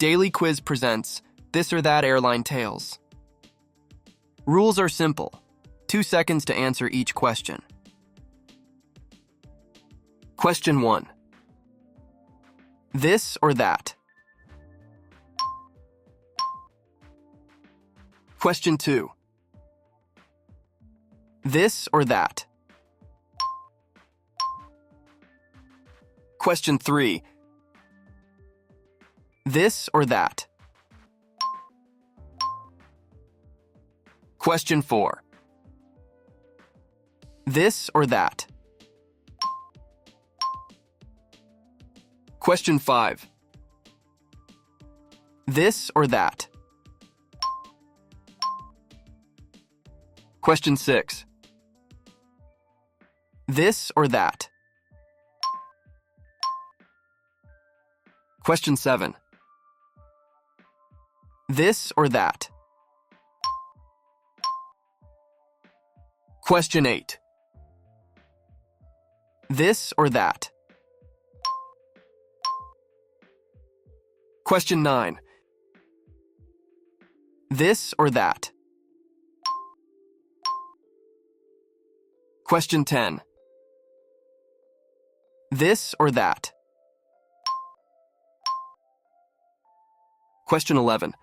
Daily Quiz presents This or That Airline Tales. Rules are simple. 2 seconds to answer each question. Question 1. This or that? Question 2. This or that? Question 3. This or that? Question 4. This or that? Question 5. This or that? Question 6. This or that? Question 7. This or that? Question 8. This or that? Question 9. This or that? Question 10. This or that? Question 11.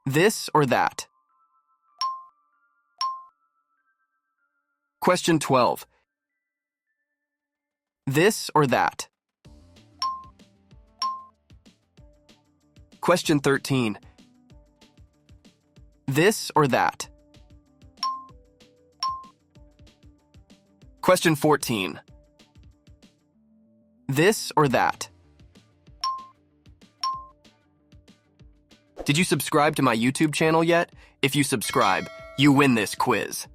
This or that? Question 12. This or that? Question 13. This or that? Question 14. This or that? Did you subscribe to my YouTube channel yet? If you subscribe, you win this quiz.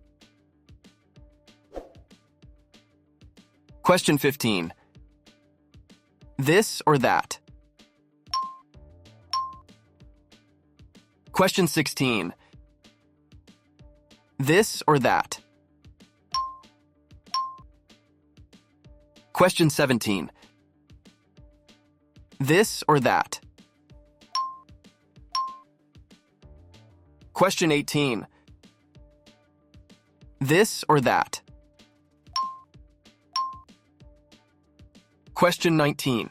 Question 15. This or that? Question 16. This or that? Question 17. This or that? Question 18. This or that? Question 19.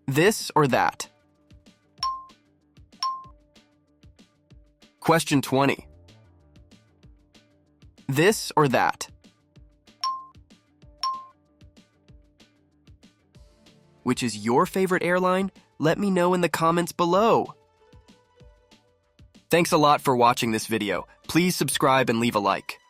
This or that? Question 20. This or that? Which is your favorite airline? Let me know in the comments below. Thanks a lot for watching this video. Please subscribe and leave a like.